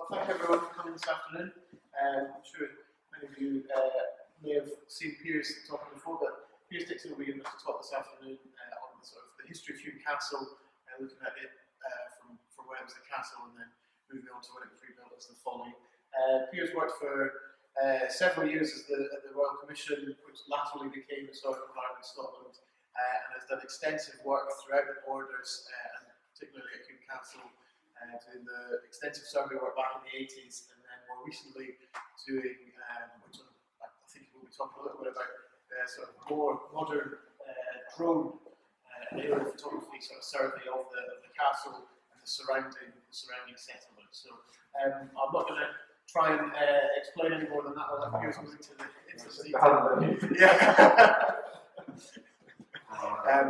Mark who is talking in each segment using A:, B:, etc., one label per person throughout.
A: Well, thank everyone for coming this afternoon. I'm sure many of you may have seen Piers talking before, but Piers Dixon will be giving us a talk this afternoon on the, sort of the history of Hume Castle, looking at it from when it was the castle and then moving on to when it was rebuilt as the Folly. Piers worked for several years as at the Royal Commission, which latterly became the Historical Environment Scotland, and has done extensive work throughout the borders, and particularly at Hume Castle, doing the extensive survey work back in the 80s, and then more recently doing, which I think we'll be talking a little bit about, sort of more modern drone aerial photography sort of survey of the castle and the surrounding settlement. So I'm not going to try and explain any more than that. I'll let Piers go into the detail. Yeah.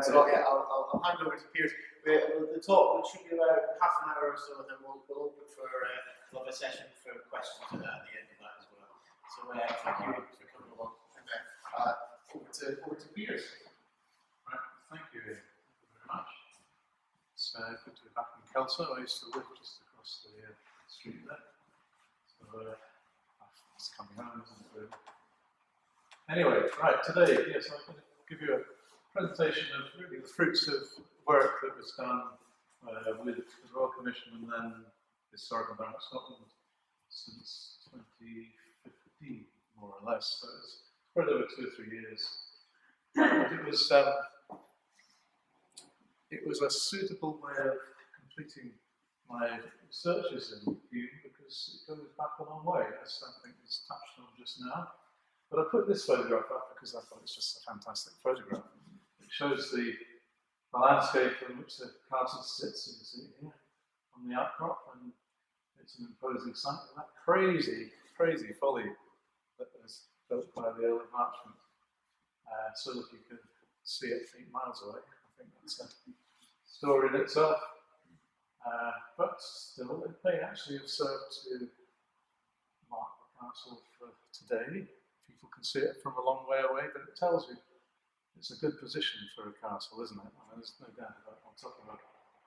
A: So yeah, I'll hand over to Piers. The talk should be about half an hour or so, and then we'll open for a session for questions at the end of that as well. So thank you for coming along. And over to Piers.
B: Right, thank you very much. It's good to be back in Kelso. I used to live just across the street there. So it's coming home, isn't it? Anyway, right, today, yes, I'm going to give you a presentation of really the fruits of work that was done with the Royal Commission and then the Historical Environment Scotland since 2015, more or less. So it's spread over 2 or 3 years. It was a suitable way of completing my researches in Hume because it goes back a long way, as I think was touched on just now. But I put this photograph up because I thought it's just a fantastic photograph. It shows the landscape in which the castle sits, you can see here, on the outcrop, and it's an imposing sight. And that crazy folly that was built by the Earl of Marchmont, so that you can see it 8 miles away. I think that's a story in itself. But still, it may actually have served to mark the castle for today. People can see it from a long way away, but it tells you it's a good position for a castle, isn't it? I mean, there's no doubt about it. On top of a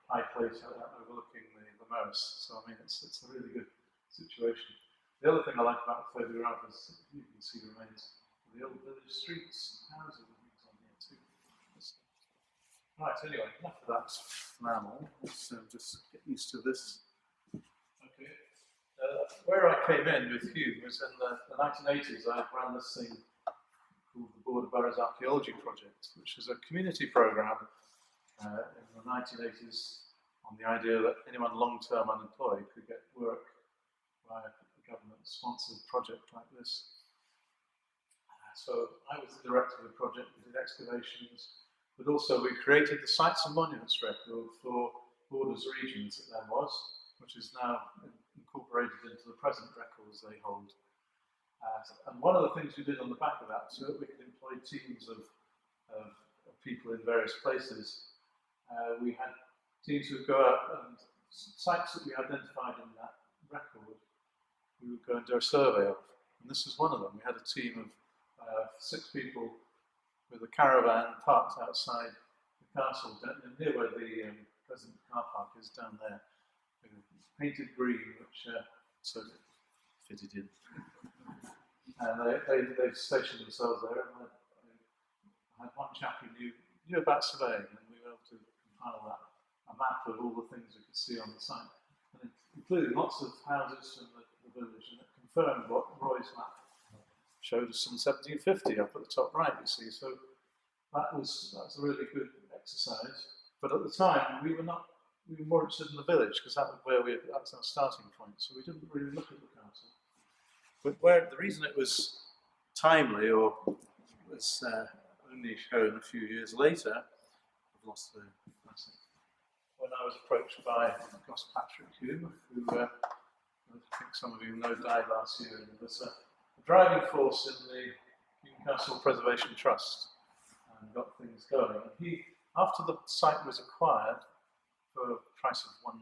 B: high place overlooking the Mouse, so I mean, it's a really good situation. The other thing I like about the photograph is you can see the remains of the old village streets, houses and things on here too. Right, anyway, enough of that mammal. Let's just get used to this. Okay. Where I came in with Hume was in the 1980s. I ran this thing called the Board of Boroughs Archaeology Project, which is a community programme in the 1980s on the idea that anyone long-term unemployed could get work by a government-sponsored project like this. So I was the director of the project. We did excavations, but also we created the Sites and Monuments record for Borders Regions that there was, which is now incorporated into the present records they hold. And one of the things we did on the back of that, so that we could employ teams of people in various places, we had teams who would go out and sites that we identified in that record, we would go and do a survey of. And this is one of them. We had a team of 6 people with a caravan parked outside the castle, near where the present car park is down there, painted green, which sort of fitted in. And they stationed themselves there, and I had one chap who knew about surveying, and we were able to compile a map of all the things we could see on the site, and including lots of houses from the village, and it confirmed what Roy's map showed us in 1750 up at the top right, you see. So that was a really good exercise. But at the time, we were more interested in the village because that's our starting point. So we didn't really look at the castle. But the reason it was timely, or was only shown a few years later, I've lost the classic, when I was approached by Patrick Hume, who I think some of you know died last year, and was a driving force in the Hume Castle Preservation Trust and got things going. And he, after the site was acquired for a price of £1,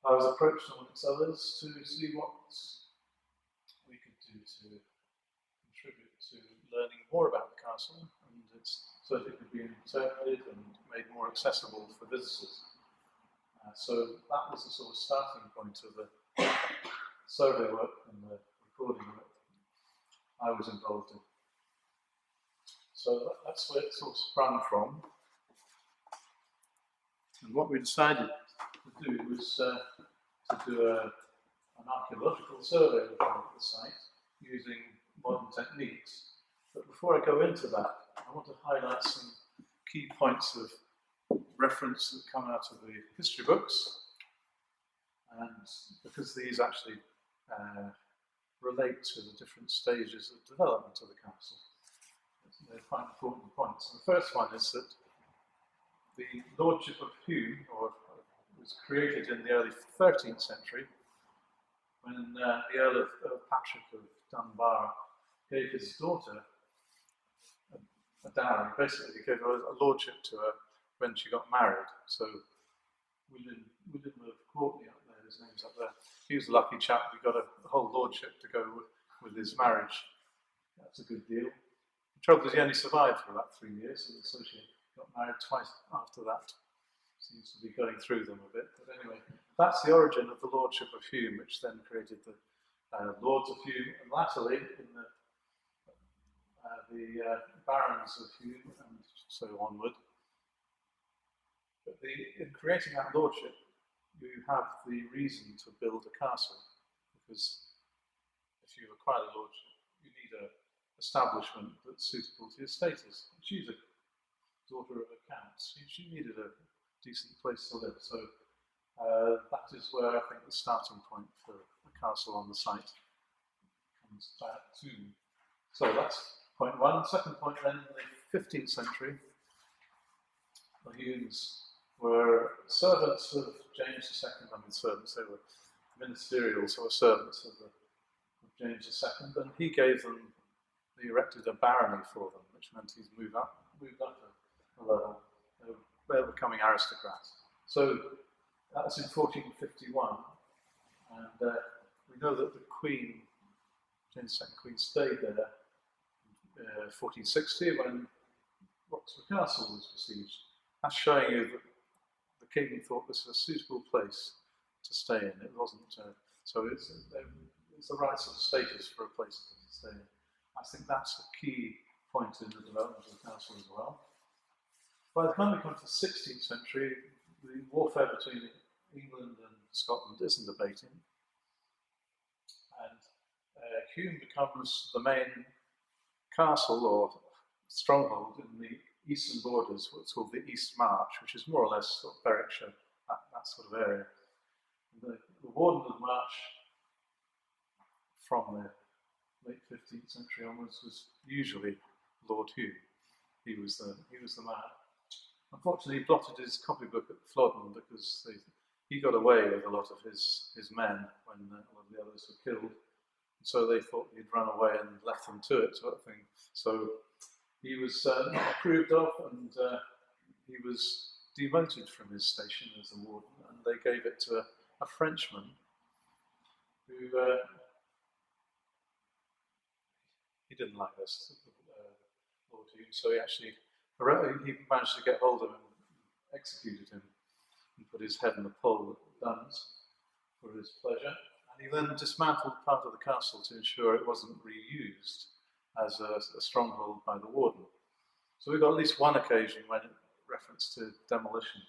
B: I was approached amongst others to see what we could do to contribute to learning more about the castle, and so that it could be interpreted and made more accessible for visitors. So that was the sort of starting point of the survey work and the recording work I was involved in. So that's where it sort of sprung from. And what we decided to do was to do an archaeological survey of the site using modern techniques. But before I go into that, I want to highlight some key points of reference that come out of the history books, and because these actually relate to the different stages of development of the castle. They're quite important points. And the first one is that the lordship of Hume was created in the early 13th century when the Earl of Patrick of Dunbar gave his daughter a dowry. Basically, he gave her a lordship to her when she got married. So William of Courtenay up there, his name's up there, he was a lucky chap. He got a whole lordship to go with his marriage. That's a good deal. The trouble is he only survived for about 3 years, and so she got married twice after that. Seems to be going through them a bit. But anyway, that's the origin of the lordship of Hume, which then created the lords of Hume, and latterly in the barons of Hume and so onward. But in creating that lordship, you have the reason to build a castle, because if you acquire the lordship, you need an establishment that's suitable to your status. She's a daughter of a count. She needed a decent place to live. So that is where I think the starting point for a castle on the site comes back to. So that's point one. Second point, then, in the 15th century, the Humes were servants of James II. I mean, servants, they were ministerial, so servants of James II, and he erected a barony for them, which meant he's moved up a level. They were becoming aristocrats. So that was in 1451, and we know that the Queen, James II Queen, stayed there in 1460 when Roxburgh Castle was besieged. That's showing you that the king thought this was a suitable place to stay in. It wasn't, so it's the right sort of status for a place to stay in. I think that's a key point in the development of the castle as well. By the time we come to the 16th century, the warfare between England and Scotland isn't abating, and Hume becomes the main castle or stronghold in the eastern borders, what's called the East March, which is more or less sort of Berwickshire, that sort of area. And the warden of the march from the late 15th century onwards was usually Lord Hume. He was the man. Unfortunately, he blotted his copybook at Flodden because he got away with a lot of his men when a lot of the others were killed. And so they thought he'd run away and left them to it, sort of thing. So he was not approved of, and he was demoted from his station as the warden, and they gave it to a Frenchman who he didn't like this, Lord Hume, so he managed to get hold of him, executed him, and put his head in the pole at Duns for his pleasure. And he then dismantled part of the castle to ensure it wasn't reused as a stronghold by the warden. So we've got at least one occasion when it reference to demolition.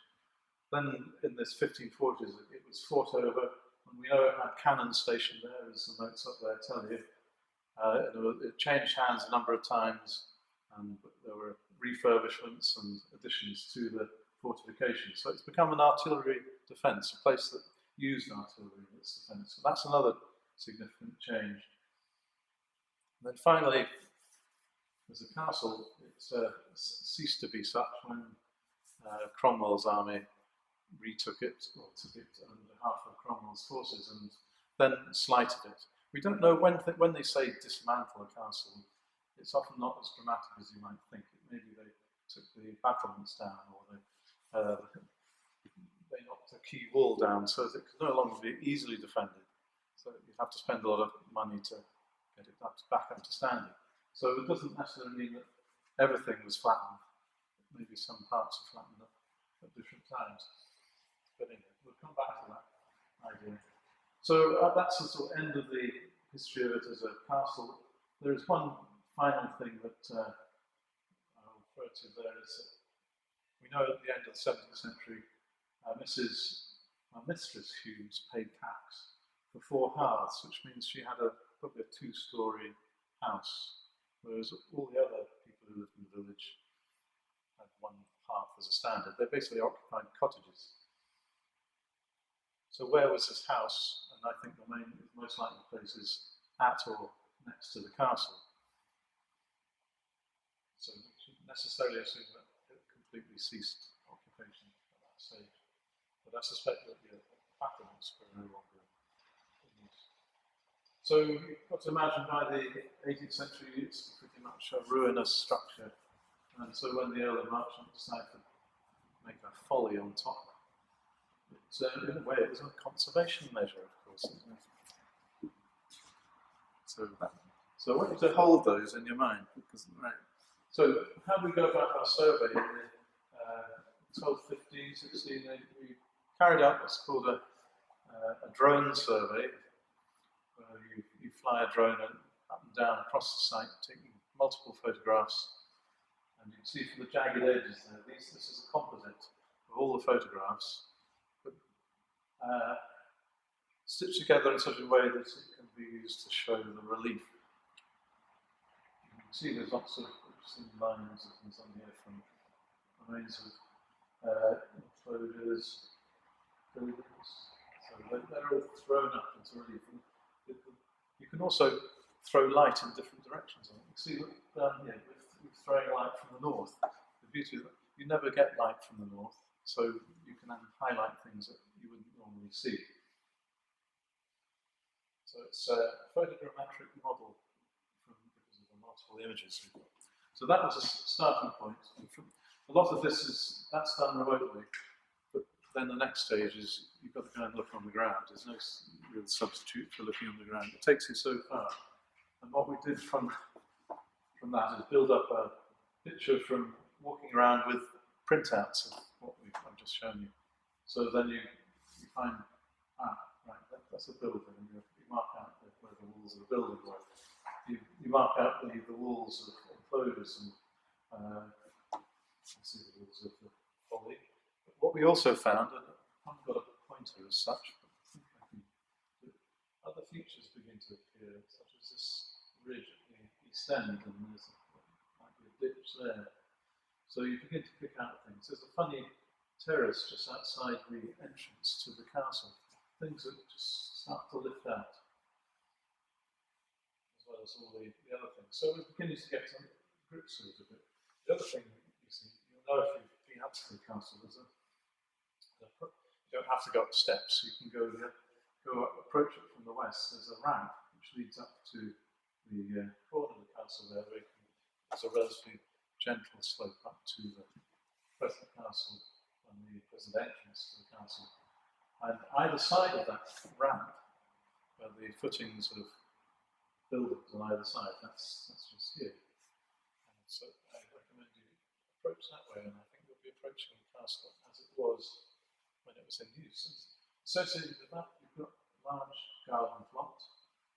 B: Then in this 1540s, it was fought over, and we know it had cannons stationed there, as the notes up there tell you. It changed hands a number of times, and there were refurbishments and additions to the fortification. So it's become an artillery defence, a place that used artillery in its defence. So that's another significant change. And then finally, as a castle, it ceased to be such when Cromwell's army retook it, or took it under half of Cromwell's forces, and then slighted it. We don't know when they say dismantle a castle, it's often not as dramatic as you might think. Maybe they took the battlements down, or they knocked a key wall down so that it could no longer be easily defended. So you have to spend a lot of money to get it back up to standing. So it doesn't necessarily mean that everything was flattened. Maybe some parts are flattened at different times. But anyway, we'll come back to that idea. So that's the sort of end of the history of it as a castle. There is one final thing that I'll refer to there is that we know at the end of the 17th century, Mistress Humes paid tax for 4 hearths, which means she had probably a 2-storey house, whereas all the other people who lived in the village had 1 hearth as a standard. They basically occupied cottages. So where was this house? And I think the most likely place is at or next to the castle. So we shouldn't necessarily assume that it completely ceased occupation at that stage. But I suspect that the battlements were no longer in use. So you've got to imagine by the 18th century it's pretty much a ruinous structure. And so when the Earl and Merchant decided to make a folly on top, in a way, it was a conservation measure, of course, isn't it? So I want you to hold those in your mind, because right. So how do we go about our survey in the 1215, 16? We carried out what's called a drone survey, where you fly a drone up and down across the site, taking multiple photographs, and you can see from the jagged edges there. This is a composite of all the photographs. Stitched together in such a way that it can be used to show the relief. You can see there's lots of interesting lines and things on here from remains of enclosures, buildings. So they're all thrown up into relief. You can also throw light in different directions. You can see down here with throwing light from the north. The beauty of it, you never get light from the north, so you can highlight things that you wouldn't normally see. So it's a photogrammetric model because of the multiple images we've got. So that was a starting point. A lot of that's done remotely, but then the next stage is you've got to go and look on the ground. There's no real substitute for looking on the ground. It takes you so far. And what we did from that is build up a picture from walking around with printouts of what I've just shown you. So then you find, right, that's a building, and you mark out where the walls of the building were. You mark out the walls of enclosures and see the walls of the Folly. But what we also found, and I haven't got a pointer as such, but other features begin to appear, such as this ridge at the east end, and there's might be a ditch there. So you begin to pick out things. There's a funny terrace just outside the entrance to the castle. Things that just start to lift out, as well as all the other things. So we're beginning to get some grips with it a bit. The other thing you see, you'll know if you've been up to the castle, you don't have to go up steps. You can go approach it from the west. There's a ramp which leads up to the corner of the castle there. There's a relatively gentle slope up to the present castle and the present entrance to the castle. And either side of that ramp, where the footings of buildings on either side, that's just here. And so I recommend you approach that way, and I think you'll be approaching the castle as it was when it was in use. And associated with that, you've got a large garden plot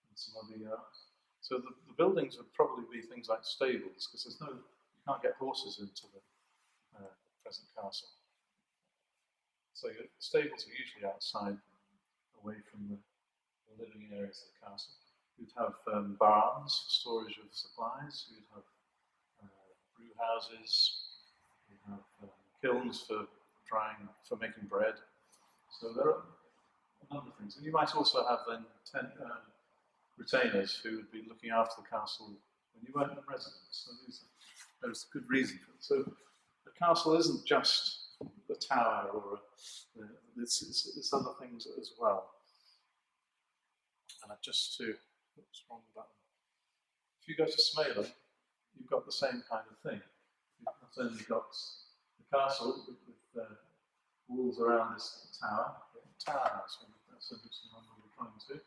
B: and some other yards. So the buildings would probably be things like stables, because you can't get horses into the present castle. So your stables are usually outside, away from the living areas of the castle. You'd have barns for storage of supplies. You'd have brew houses. You'd have kilns for making bread. So there are a number of things. And you might also have then retainers who would be looking after the castle when you weren't in residence. So there's a good reason for it. So the castle isn't just the tower, or it's other things as well. And what's wrong with that one? If you go to Smailham, you've got the same kind of thing. You've not only got the castle with walls around this tower house, that's an interesting one we'll be trying to.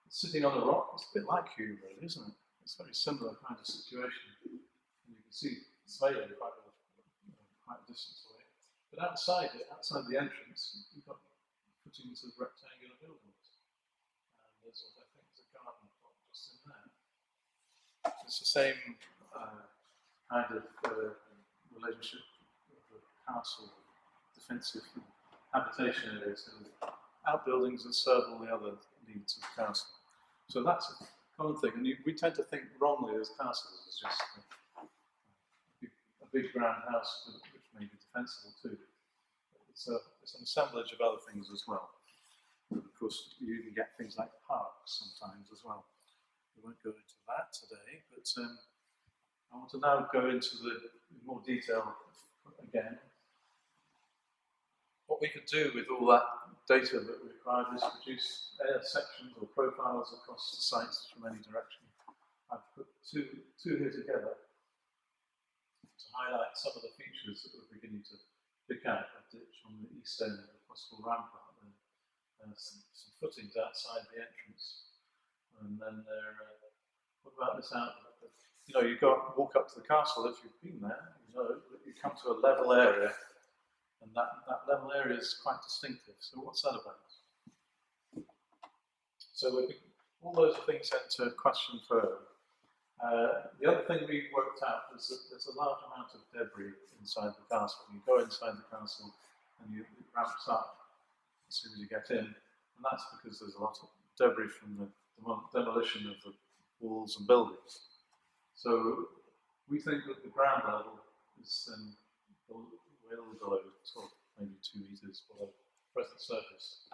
B: It's sitting on a rock. It's a bit like Hume, really, isn't it? It's a very similar kind of situation. And you can see Smailham quite a distance away. But outside it, outside the entrance, you've got footings of rectangular buildings. And there's what I think is a garden plot just in there. It's the same kind of relationship of the castle, defensive habitation areas, and outbuildings that serve all the other needs of the castle. So that's a common thing, and we tend to think wrongly as castles as just a big grand house which may be defensible too. It's an assemblage of other things as well. And of course, you even get things like parks sometimes as well. We won't go into that today, but I want to now go into in more detail again. What we could do with all that data that we required is produce sections or profiles across the sites from any direction. I've put two here together to highlight some of the features that we're beginning to pick out. A ditch on the east end of the possible rampart, and some footings outside the entrance, and then what about this outlet? You know, you walk up to the castle. If you've been there, you know that you come to a level area. And that level area is quite distinctive. So what's that about? So all those things enter question further. The other thing we worked out was that there's a large amount of debris inside the castle. You go inside the castle and it ramps up as soon as you get in. And that's because there's a lot of debris from the demolition of the walls and buildings. So we think that the ground level is then well below, sort of maybe 2 meters below the present surface.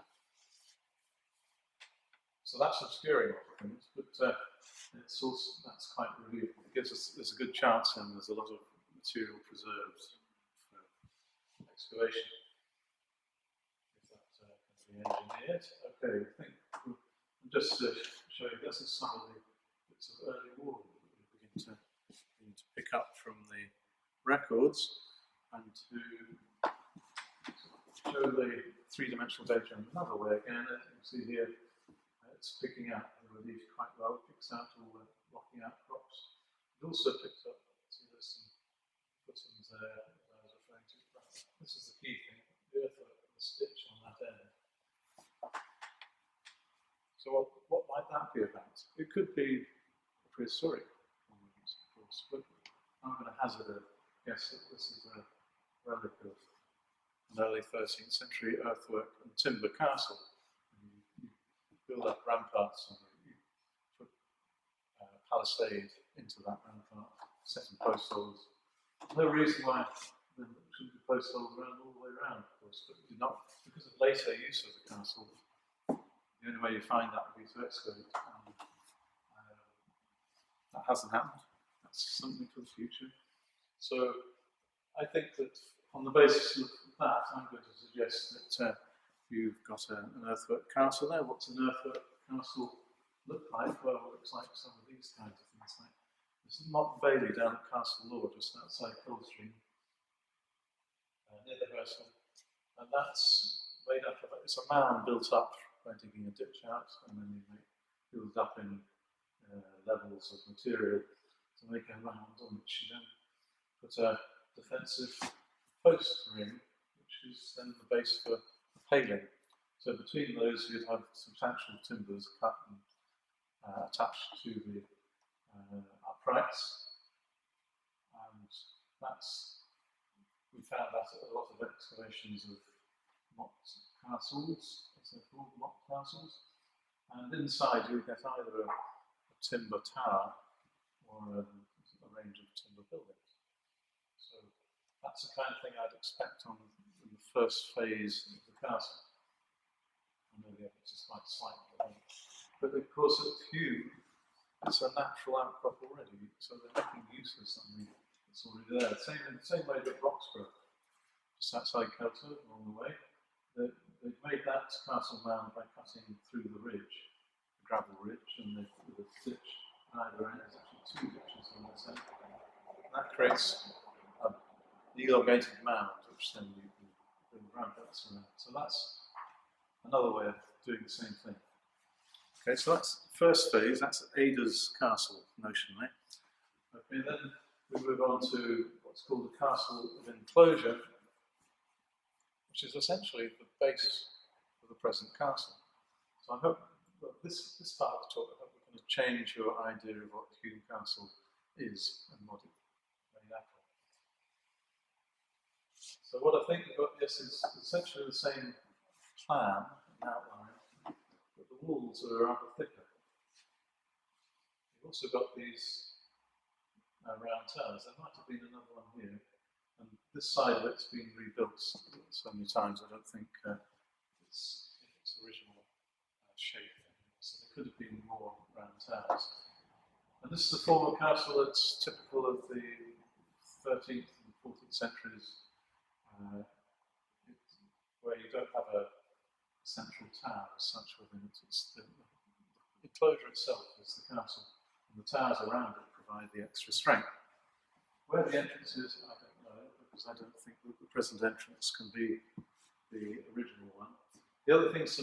B: So that's obscuring all things, but it's also, that's quite revealable. It gives us, there's a good chance and there's a lot of material preserved for excavation. If that can be engineered. Okay, I think just to show you, this is some of the bits of early wall that we begin to pick up from the records. And to show the three-dimensional data in another way again, as you can see here, it's picking out the relief quite well. It picks out all the rocking outcrops. It also picks up, see there's some footings there that I was referring to. This is the key thing, the earthwork and the stitch on that end. So what might that be about? It could be prehistoric monuments, of course, but I'm going to hazard a guess that this is a relic of an early 13th century earthwork and timber castle. And you build up ramparts and you put palisade into that rampart, setting post holes. No reason why there shouldn't be post holes around all the way around, of course, but not because of later use of the castle. The only way you find that would be to excavate. That hasn't happened. That's something for the future. So I think that on the basis of that, I'm going to suggest that you've got an earthwork castle there. What's an earthwork castle look like? Well, it looks like some of these kinds of things. Like this is Motte Bailey down at Castle Law, just outside Coldstream, near the Hersel. And that's made up of, it's a mound built up by digging a ditch out, and then you build up in levels of material to make a mound on which you then put a defensive post ring, which is then the base for a paling. So between those you'd have substantial timbers cut and attached to the uprights. And we found that at a lot of excavations of mock castles, as they're called, mock castles. And inside you get either a timber tower or a range of timber buildings. So that's the kind of thing I'd expect in the first phase of the castle. I know the evidence is quite slight, but of course at Hume, it's a natural outcrop already, so they're making use of something that's already there. Same way that Roxburgh, just outside Kelso, along the way, they've made that castle mound by cutting through the ridge, the gravel ridge, and with a ditch either end. There's actually 2 ditches on this end. That creates an elongated mound, which then you can build ramparts around. So that's another way of doing the same thing. Okay, so that's the first phase, that's Ada's castle, notionally. Okay, then we move on to what's called the castle of enclosure. which is essentially the base of the present castle. So I hope that this part of the talk, I hope we're going to change your idea of what Hume Castle is and what it made out of. So what I think we've got, this is essentially the same plan and outline, but the walls are rather thicker. You've also got these round towers. There might have been another one here, and this side of it's been rebuilt so many times I don't think it's in its original shape. So there could have been more round towers. And this is a form of castle that's typical of the 13th and 14th centuries, where you don't have a central tower as such within it. It's the enclosure itself is the castle, and the towers around it provide the extra strength. Where the entrance is, I don't know, because I don't think that the present entrance can be the original one. The other thing to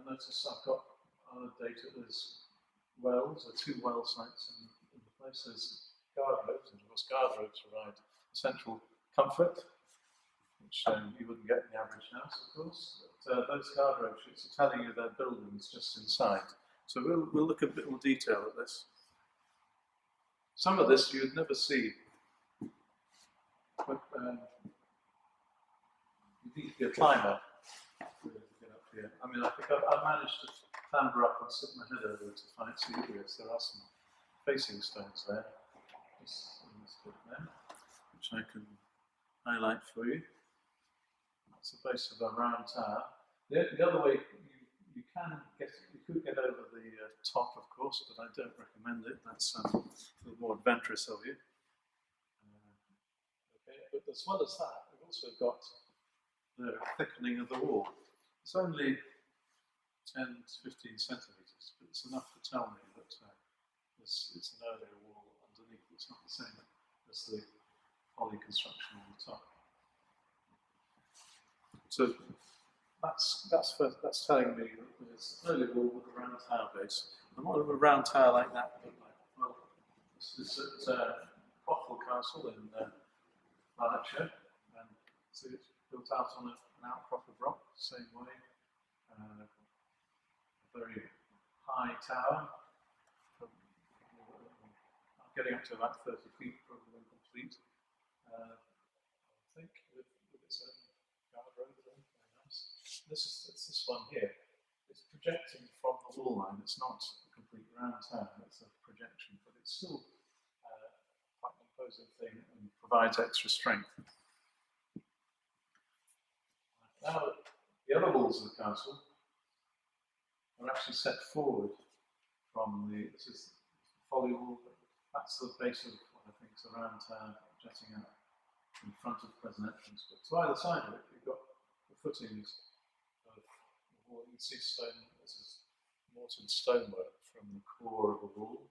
B: notice, I've got other data, there's wells, or 2 well sites in the place. There's guard roads, and of course guard roads provide essential comfort, which you wouldn't get in the average house, of course. But those guard road sheets are telling you their buildings just inside. So we'll look at a bit more detail at this. Some of this you'd never see, but you need to be a climber to get up here. I mean, I think I managed to clamber up and stick my head over to find Sirius. There are some facing stones there, just in this bit there, which I can highlight for you. That's the base of a round tower. The other way you could get over the top, of course, but I don't recommend it. That's a little more adventurous of you. Okay, but as well as that, we've also got the thickening of the wall. It's only 10 to 15 centimetres, but it's enough to tell me that it's an earlier wall underneath. It's not the same as the Folly construction on the top. So that's telling me that there's an early wall with a round tower base. And what would a round tower like that look like? Well, this is at Bothwell Castle in Lanarkshire, and so it's built out on an outcrop of rock, same way. A very high tower, getting up to about 30 feet probably when complete. I think with its own guard road there, very nice. It's this one here. It's projecting from the wall line. It's not a complete round tower, it's a projection, but it's still quite an imposing thing and provides extra strength. Now, the other walls of the castle are actually set forward from this is the Folly wall. That's the base of what I think is a round tower jutting out in front of the present entrance. But to either side of it, you've got the footings of the wall. You can see stone, this is mortared stonework from the core of the wall.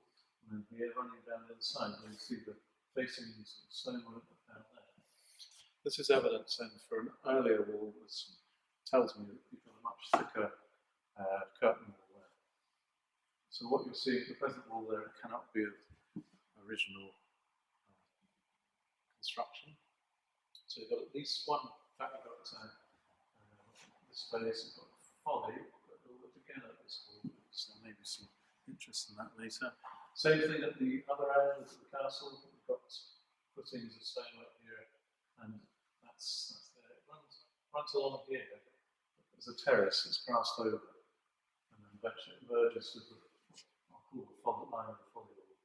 B: And then here, running down the other side, you see the facings of stonework down there. This is evidence then for an earlier wall that tells me that you've got a much thicker curtain wall there. So what you're seeing, the present wall there, cannot be of original construction. So you've got at least one, in fact you've got this space, you've got Folly, but we'll look again at this wall, so maybe some interest in that later. Same thing at the other end of the castle, we've got footings of stonework here, and that's there. It runs along here. There's a terrace that's grassed over, and then eventually it merges with the, I'll call the Folly line of the Folly wall.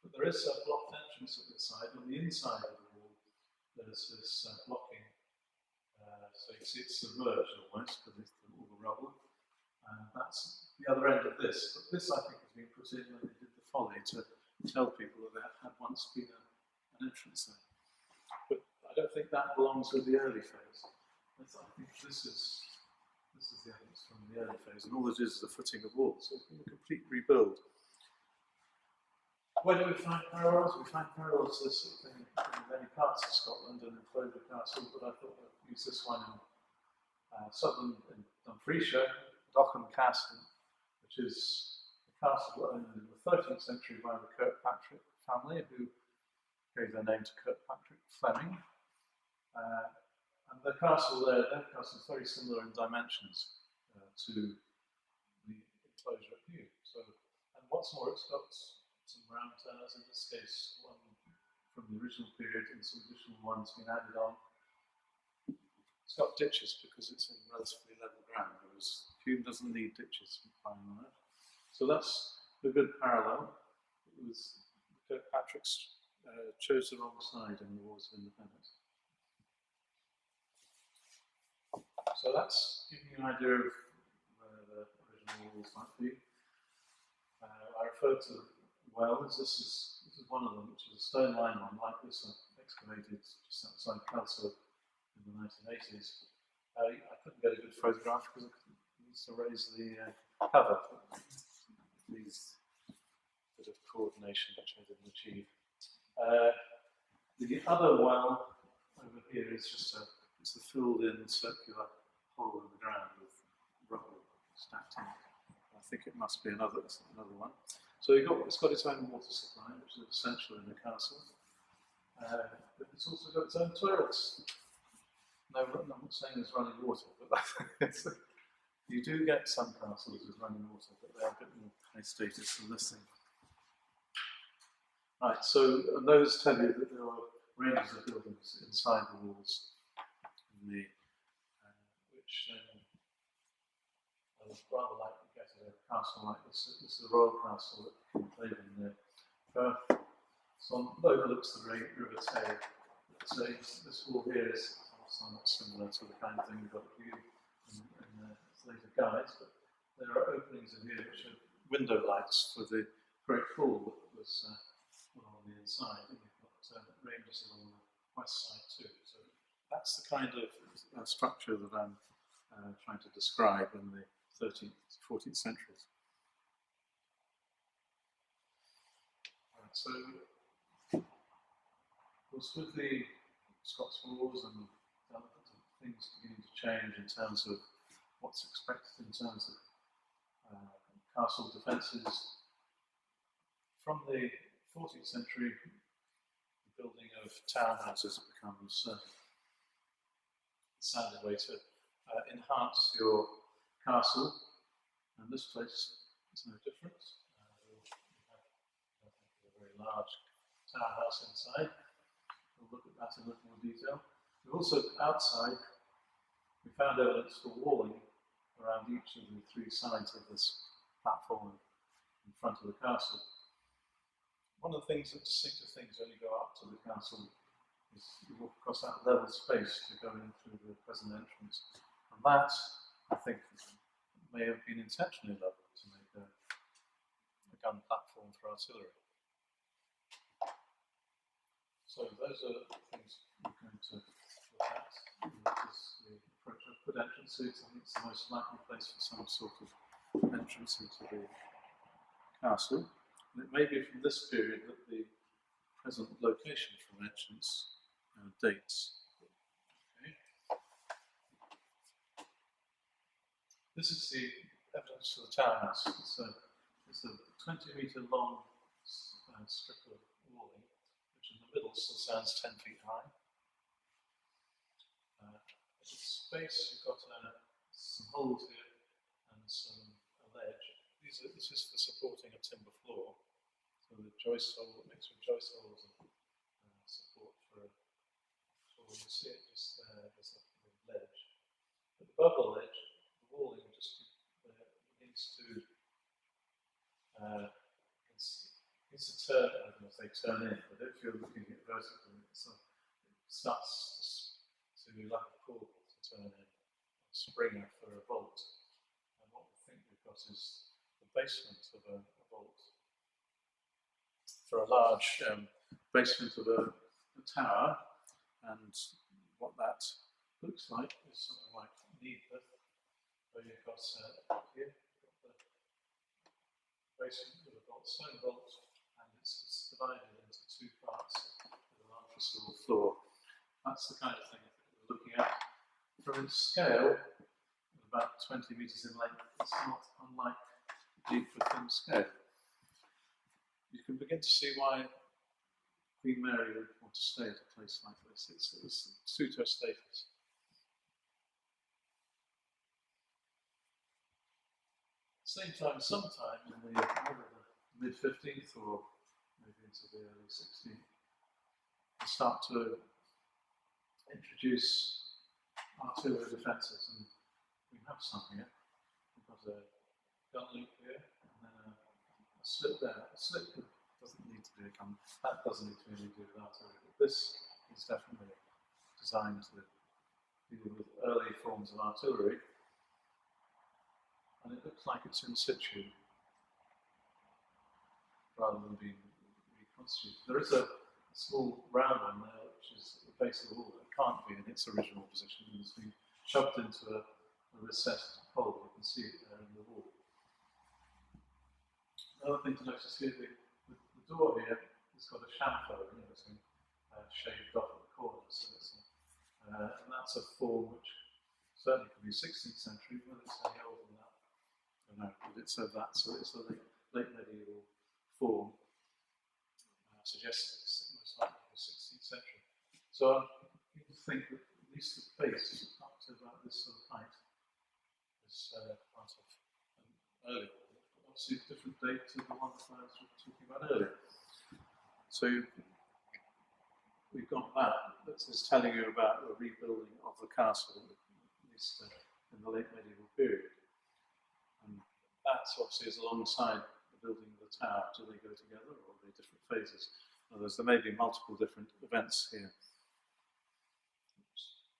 B: But there is a blocked entrance at this side. On the inside of the wall, there's this blocking, so you can see it's submerged almost because it's all the rubble. And that's the other end of this. But this, I think, has been put in when they did the Folly to tell people that there had once been an entrance there. But I don't think that belongs with the early phase. I think this is the evidence from the early phase, and all it is a footing of walls. So it's been a complete rebuild. Where do we find parallels? We find parallels to this sort of thing in many parts of Scotland and in Clover Castle, but I thought I'd use this one in southern in Dumfriesshire, Hume Castle, which is a castle owned in the 13th century by the Kirkpatrick family, who gave their name to Kirkpatrick Fleming. And the castle there, their castle is very similar in dimensions to the enclosure at Hume. So, and what's more, it's got some round towers, in this case, one from the original period and some additional ones being added on. It's got ditches because it's in relatively level ground, whereas Hume doesn't need ditches on that. So that's a good parallel. It was Kirkpatrick's chose the wrong side in the Wars of Independence. So that's giving you an idea of where the original walls might be. I referred to wells. This is one of them, which is a stone line one like this one, excavated just outside Kelso in the 1980s. I couldn't get a good photograph because I need to raise the cover. These bit of coordination which I didn't achieve. The other well over here is just it's a filled-in circular hole in the ground with rubble stacked in. I think it must be another one. So it's got its own water supply, which is essential in the castle. But it's also got its own toilets. No, I'm not saying there's running water, but you do get some castles with running water, but they're a bit more high status than this thing. Right, so those tell you that there are ranges of buildings inside the walls, in the, which I would rather like to get a castle like this. This is the royal castle at Contextualising near Perth. So overlooks the River Tay. So this wall here is somewhat similar to the kind of thing we've got here in later guides, but there are openings in here which are window lights for the great hall that was on the inside, and you've got ranges along the west side too. So that's the kind of structure that I'm trying to describe in the 13th, 14th centuries. Right, so, of course, with the Scots wars and things beginning to change in terms of what's expected in terms of castle defences, from the 14th century, the building of townhouses becomes a standard way to enhance your castle, and this place is no different. We have a very large townhouse inside. We'll look at that in a little more detail. We've also, outside, we found evidence for walling around each of the three sides of this platform in front of the castle. One of the distinctive things when you go up to the castle is you walk across that level space to go in through the present entrance. And that, I think, may have been intentionally level to make a gun platform for artillery. So those are the things we're going to look at. This is the approach of good entrances. I think it's the most likely place for some sort of entrance into the castle. And it may be from this period that the present location from entrance dates. Okay. This is the evidence for the townhouse. It's a 20-metre long strip of walling, which in the middle still stands 10 feet high. Space, you've got some holes here and a ledge. This is for supporting a timber floor. So the joist hole, mixed with joist holes and support for a floor. You see it just there as a ledge. But above the ledge, the walling just begins to turn. I don't know if they turn in, but if you're looking at vertically, it starts to like a pull to turn in, a springer for a vault. And what we think we've got is the basement of a vault. For a large basement of a tower, and what that looks like is something like Needworth, where you've got here, you've got the basement with a vault, stone vault, and it's divided into two parts with a large restored floor. That's the kind of thing that we're looking at. From its scale, about 20 metres in length, it's not unlike Needworth in scale. You can begin to see why Queen Mary would want to stay at a place like this. It's suit her status. same time, sometime in the either the mid-15th or maybe into the early 16th, we start to introduce artillery defences, and we have some here. We've got a gun loop here, and then a slit there. A slit doesn't need to be a gun. That doesn't need to be anything to do with artillery. But this is definitely designed to deal with early forms of artillery, and it looks like it's in situ rather than being reconstituted. There is a small round one there, which is at the base of the wall. It can't be in its original position. It's been shoved into a recessed hole. You can see it there in the wall. Another thing to notice here, the door here has got a chamfer, it's been shaved off at the corner, so it's and that's a form which certainly could be 16th century, whether it's any older than that, I don't know, but it's of that, so it's a late medieval form, suggests it's most likely the 16th century. So you can think that at least the base, up to about this sort of height, is part of an earlier one. Obviously a different date to the one that I was talking about earlier. So we've got that. This is telling you about the rebuilding of the castle, at least in the late medieval period. And that obviously is alongside the building of the tower. Do they go together, or are they different phases? There may be multiple different events here.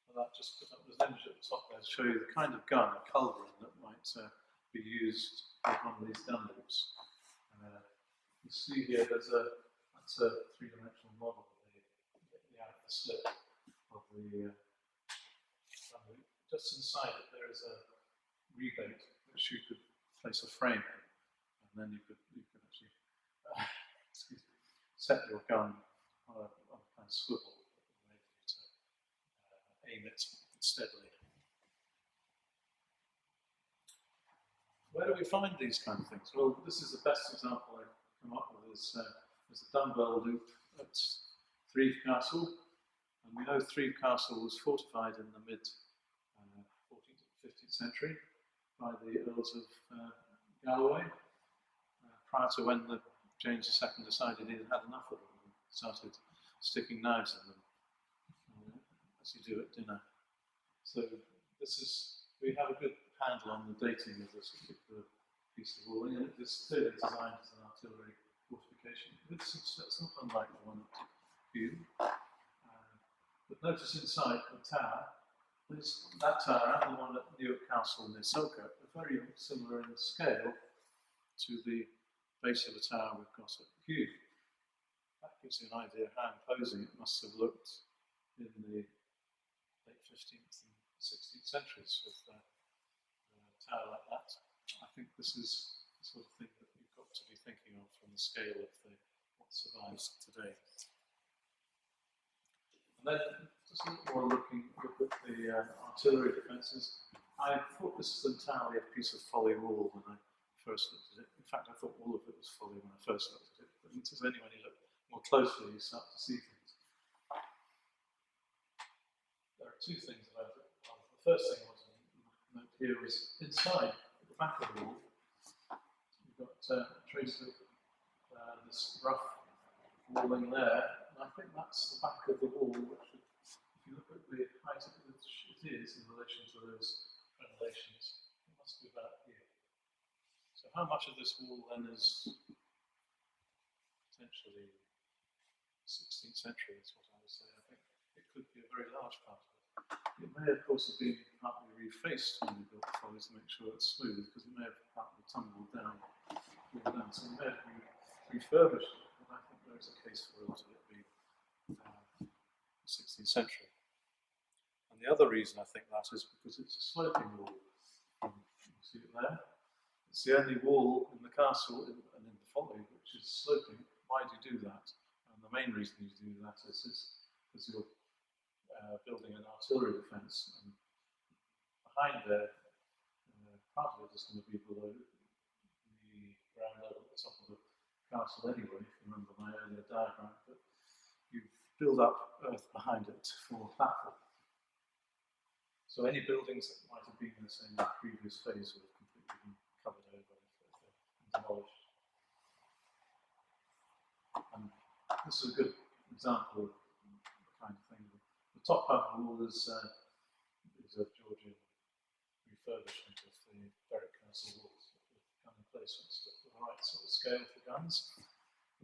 B: And that just put up this image at the top there to show you the kind of gun, a culverin, that might be used with one of these gun loops. You see here, that's a three-dimensional model of the outer slit of the gun loop. Just inside it, there is a rebate which you could place a frame in, and then you could actually excuse me, set your gun on a kind of swivel that will enable you to aim it steadily. Where do we find these kind of things? Well, this is the best example I've come up with. Is a dumbbell loop at Threave Castle, and we know Threave Castle was fortified in the mid 14th to 15th century by the Earls of Galloway, prior to when James II decided he had enough of them and started sticking knives in them, as you do at dinner. So we have a good handle on the dating of this particular piece of walling, and it is clearly designed as an artillery fortification. It's not unlike the one at Hume. But notice inside the tower, that tower and the one at Newark Castle near Selkirk are very similar in scale to the base of the tower we've got at Hume. That gives you an idea of how imposing it must have looked in the late 15th and 16th centuries with a tower like that. I think this is the sort of thing that you've got to be thinking of from the scale of what survives today. And then just a little more look at the artillery defences. I thought this was entirely a piece of Folly wall when I first looked at it. In fact, I thought all of it was Folly when I first looked at it. But it's only when you look more closely you start to see things. There are two things about it. The first thing I want to note here is inside, at the back of the wall, you've got a trace of this rough walling there. And I think that's the back of the wall, which, if you look at the height at which it is in relation to those crenellations, it must be about here. So how much of this wall then is potentially 16th century is what I would say. I think it could be a very large part of it. It may, of course, have been partly refaced when we built the Folly to make sure it's smooth, because it may have partly tumbled down. So it may have been refurbished, but I think there is a case for a lot of it being 16th century. And the other reason I think that is because it's a sloping wall. You see it there? It's the only wall in the castle and in the Folly which is sloping. Why do you do that? And the main reason you do that is because you're building an artillery defence, and behind there, part of it is going to be below the ground level at the top of the castle anyway, if you remember my earlier diagram, but you build up earth behind it for platform. So any buildings that might have been the same in the previous phase would have completely been covered over if demolished. And this is a good example of the kind of thing. The top part of the wall is a Georgian refurbishment of the Berwick Castle walls with gun emplacements with the right sort of scale for guns.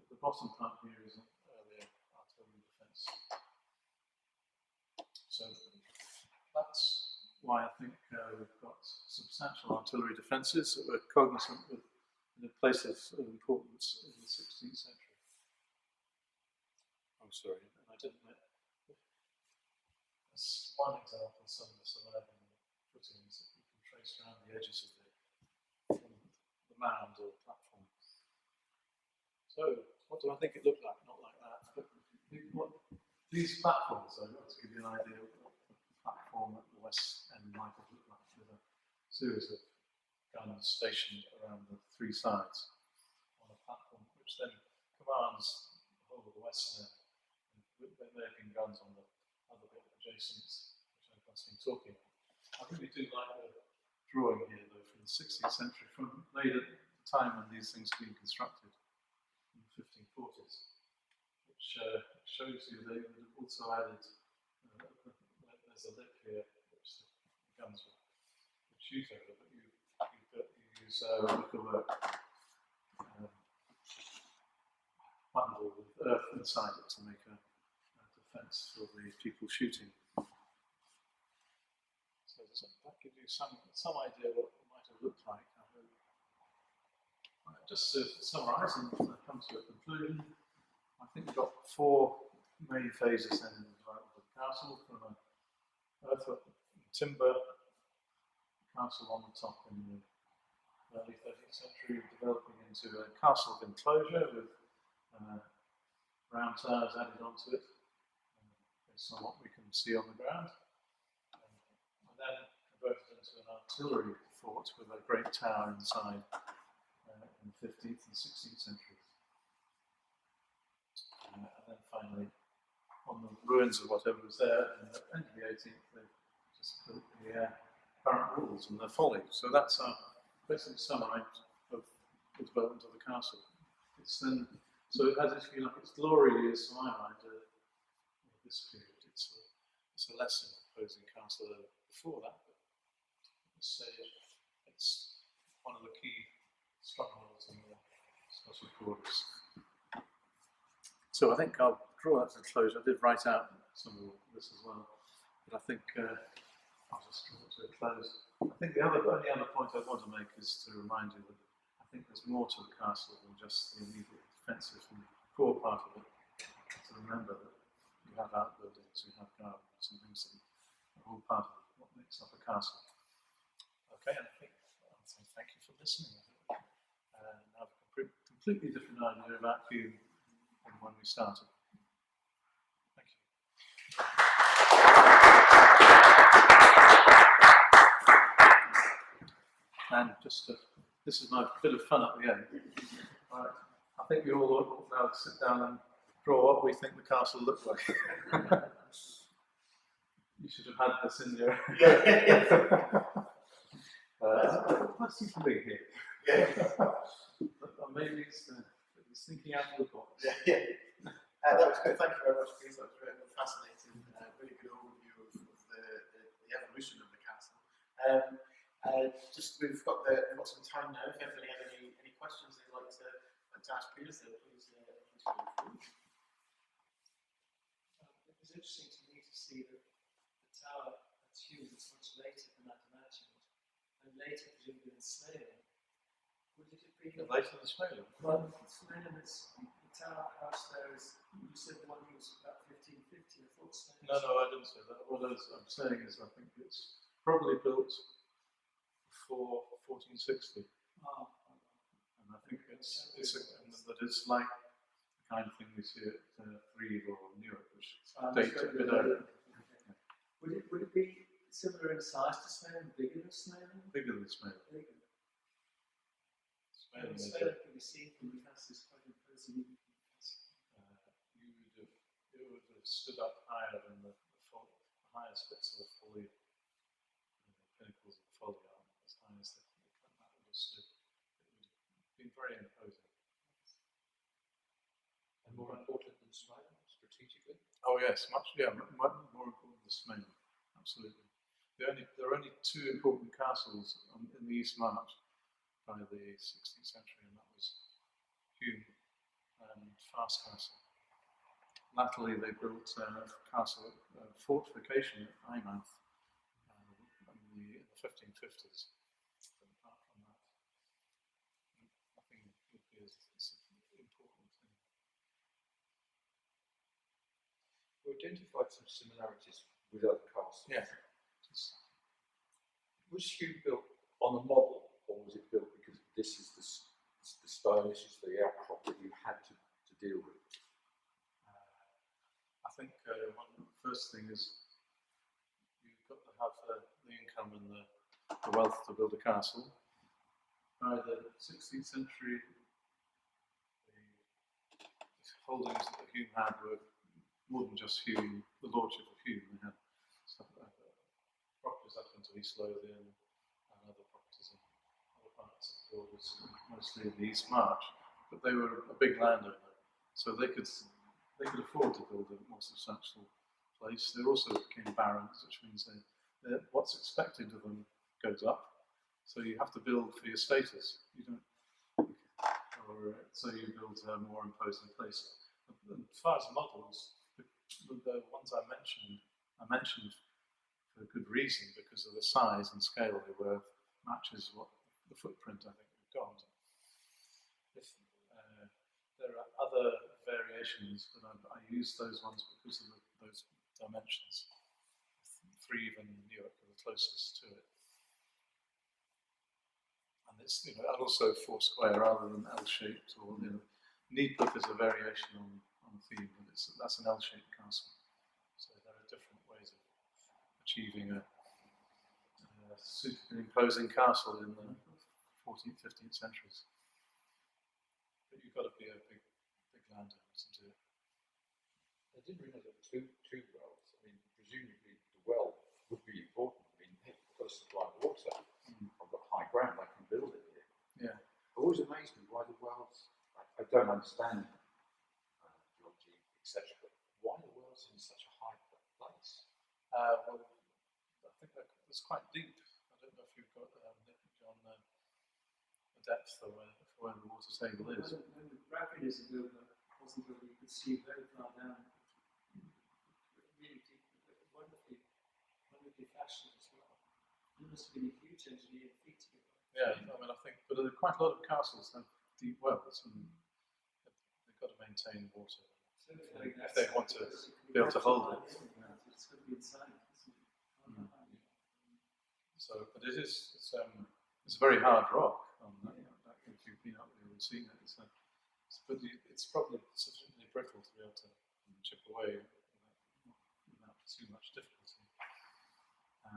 B: The bottom part here is an earlier artillery defence. So that's why I think we've got substantial artillery defences that we're cognizant with in a place of importance in the 16th century. I'm sorry, I didn't know. That's one example of some of the surviving footings that you can trace around the edges of the mound or platform. So, what do I think it looked like? Not like that. But these platforms, though, to give you an idea of what the platform at the west end might have looked like, with a series of guns stationed around the three sides on a platform, which then commands the whole of the west end. There may have been guns on the other bit adjacent, which I've just been talking about. I really do like the drawing here, though, from the 16th century, made at the time when these things were being constructed in the 1540s, which shows you they would have also added, there's a lip here, which the guns would shoot over, but you use wickerwork bundle with earth inside it to make a defence for the people shooting. So that gives you some idea what it might have looked like. Just to summarise and come to a conclusion, I think we've got four main phases then in the development of the castle, from an earthwork timber castle on the top in the early 13th century, developing into a castle enclosure with round towers added onto it, based on what we can see on the ground, and then converted into an artillery fort with a great tower inside in the 15th and 16th centuries. And then finally, on the ruins of whatever was there in the end of the 18th, they just built the current walls and the Folly. So that's our basic summary of the development of the castle. It's then, so it has, if you like, its glory is, to my mind, this period. It's a lesson opposing castle before that, but at this stage, it's one of the key strongholds in the Scottish borders. So I think I'll draw that to a close. I did write out some of this as well, but I think I'll just draw it to a close. I think the only other point I want to make is to remind you that I think there's more to the castle than just the immediate defensive and core part of it. To remember that you have outbuildings, you have gardens and things that are all part of what makes up a castle. Okay, and I think I'll say thank you for listening. And I have a completely different idea about Hume than when we started. Thank you. And just this is my bit of fun at the end. Right. I think we all ought now to sit down and draw what we think the castle looks like. You should have had this in your. What's he doing here? Maybe it's thinking out of the box.
A: That was good. Thank you very much, Piers. That was really fascinating. Really good overview of the evolution of the castle. We've got some time now. If anybody has any questions they'd like to ask Piers, then please go through.
C: It was interesting to me to see that the tower at Hume is much later than I'd imagined, and later presumably in Smailham. Would it have been
B: later than Smailham?
C: Well, Smailham is the tower house there is. You said the one was about 1550. I thought Smailham.
B: No, I didn't say that. What I'm saying is, I think it's probably built before 1460.
C: Oh.
B: And I think it's like the kind of thing we see at Reeve or Newark, which date a bit earlier.
C: Would it be similar in size to Smailham, bigger than Smailham?
B: Bigger than Smailham.
C: Bigger.
B: Smailham
C: can be seen from the castle, is quite imposing.
B: It would have stood up higher than the highest bits of the Folly, the pinnacles of the Folly are as high as that would have stood. It would have been very Oh yes, much more important than Smain, absolutely. There are only two important castles in the East March by the 16th century, and that was Hume and Fast Castle. Latterly, they built a castle, fortification at Eyemouth in the 1550s. But apart from that, nothing would be as important thing.
D: We identified some similarities with other castles.
B: Yeah.
D: Was Hume built on a model, or was it built because this is the stone, this is the outcrop that you had to deal with?
B: I think one first thing is you've got to have the income and the wealth to build a castle. By the 16th century, the holdings that Hume had were more than just Hume, the lordship of Hume. They had stuff, properties up into East Lothian and other properties in other parts of the borders, mostly in the East March. But they were a big landowner, so they could afford to build a more substantial place. They also became barons, which means what's expected of them goes up. So you have to build for your status. You don't, so you build a more imposing place. As far as models, the ones I mentioned for good reason, because of the size and scale they were, matches what the footprint I think we've got. There are other variations, but I use those ones because of those dimensions. 3 even Newark are the closest to it. And it's, and also 4 square rather than L-shaped, or Needbook is a variation on a theme, but that's an L-shaped castle. So there are different ways of achieving a super imposing castle in the 14th, 15th centuries. But you've got to be a big landowner to do it.
D: I didn't realise there were two wells. I mean, presumably the well would be important. I mean, hey, I've got to supply water. I've got high ground, I can build it here.
B: Yeah.
D: It always amazed me why the wells, I don't understand geology, etc., but why the wells in such a high place?
B: Well, I think that's quite deep. I don't know if you've got on the depth of where the water table is.
C: When the mechanism wasn't where you could see very far down, really deep, wonderfully fashioned as well. There must have been a huge engineering feat to get that.
B: Yeah, I mean, I think, but there are quite a lot of castles have deep wells, and they've got to maintain water if they want to be able to hold it.
C: It's going to be inside, isn't it?
B: So, but it's a very hard rock. If you've been up there and seen it, but it's probably sufficiently brittle to be able to chip away without too much difficulty.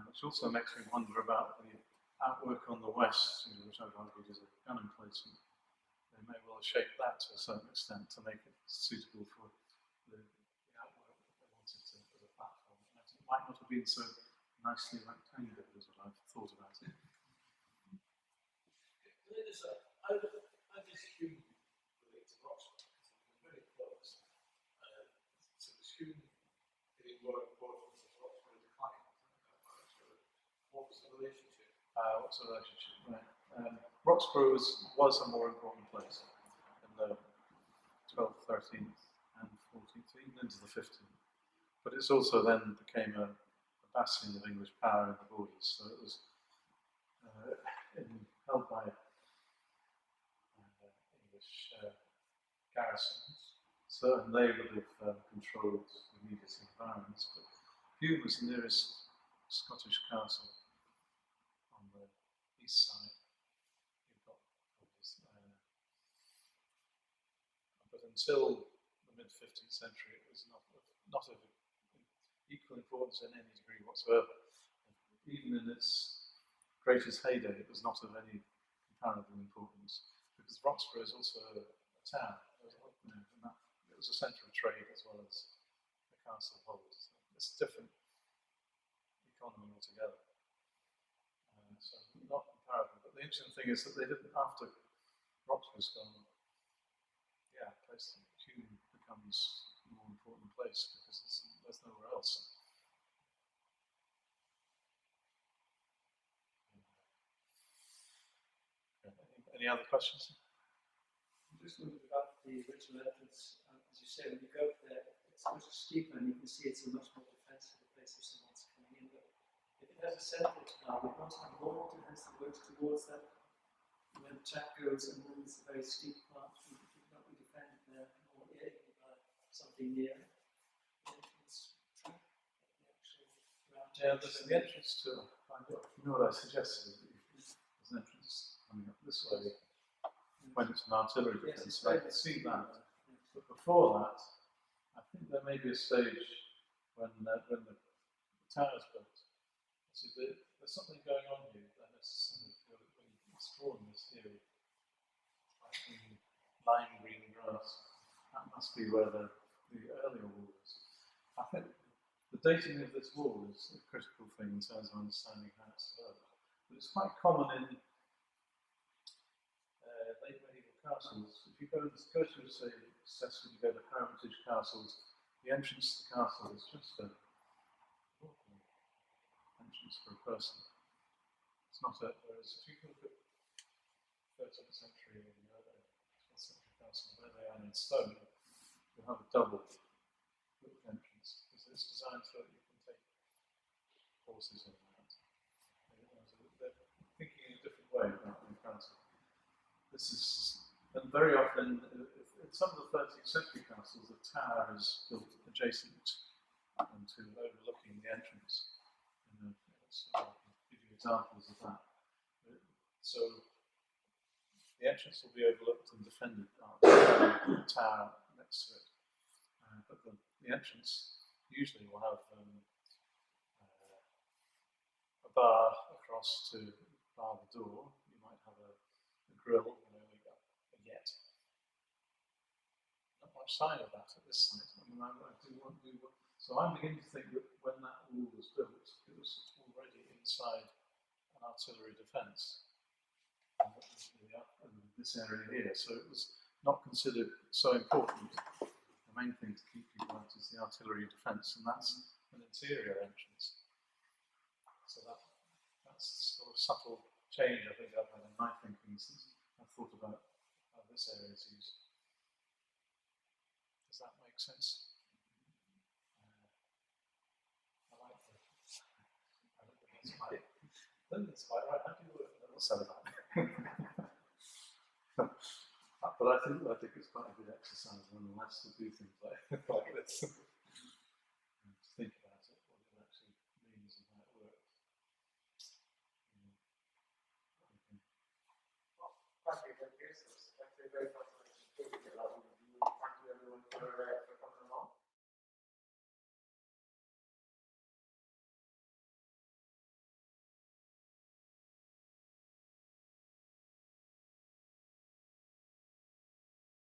B: Which also makes me wonder about the outwork on the west, which I've argued is a gun emplacement. They may well have shaped that to a certain extent to make it suitable for the outwork that they wanted to as a platform. It might not have been so nicely rectangular as what I've thought about it.
E: How does Hume relate to Roxburgh? They're very close. So does Hume getting more important as Roxburgh declined? What was the relationship?
B: What's the relationship? Right. Roxburgh was a more important place in the 12th, 13th, and 14th, even into the 15th. But it's also then became a bastion of English power in the borders. So it was held by English garrisons. So and they would have controlled the immediate environments. But Hume was the nearest Scottish castle on the east side. You've got but until the mid 15th century, it was not of equal importance in any degree whatsoever. Even in its greatest heyday, it was not of any comparable importance, because Roxburgh is also a town. It was a centre of trade as well as the castle holds. So it's a different economy altogether. So not comparable. But the interesting thing is that they didn't, after Roxburgh's gone, place Hume becomes a more important place because it's Any other questions?
C: I'm just wondering about the original entrance. As you say, when you go up there, it's much steeper and you can see it's a much more defensive place if someone's coming in. But if it has a central now, we don't have more defense that works towards that. When the track goes and then it's a very steep part, it would not be defended there or aided by something near it. The entrance track, the actual round.
B: Yeah, the entrance to, you know what I suggested? There's an entrance coming up this way when it's an artillery defence. So I can see that. But before that, I think there may be a stage when the tower's built. So there's something going on here that is when you explore this theory, like the lime green grass. That must be where the earlier wall is. I think the dating of this wall is a critical thing in terms of understanding how it's developed. But it's quite common in late medieval castles. If you go to, say, Cecil, you go to heritage castles, the entrance to the castle is just a entrance for a person. It's not a, whereas if you look at 13th century and 12th century castles, where they are in stone, you have a double entrance, because it's designed so that you can take horses in and out. They're thinking in a different way about the castle. This is, and very often, in some of the 13th century castles, the tower is built adjacent to overlooking the entrance. So I'll give you examples of that. So the entrance will be overlooked and defended by the tower next to it. But the entrance usually will have a bar across to bar the door. You might have a grill, a yet. Not much sign of that at this site. I mean, so I'm beginning to think that when that wall was built, it was already inside an artillery defence in this area here. So it was not considered so important. The main thing to keep people out is the artillery defence, and that's an interior entrance. So that's sort of subtle change I think I've had in my thinking since I've thought about how this area is used. Does that make sense? I like that. I don't think that's quite, right. How do you work? What's that about? But I think it's quite a good exercise nonetheless to do things like this.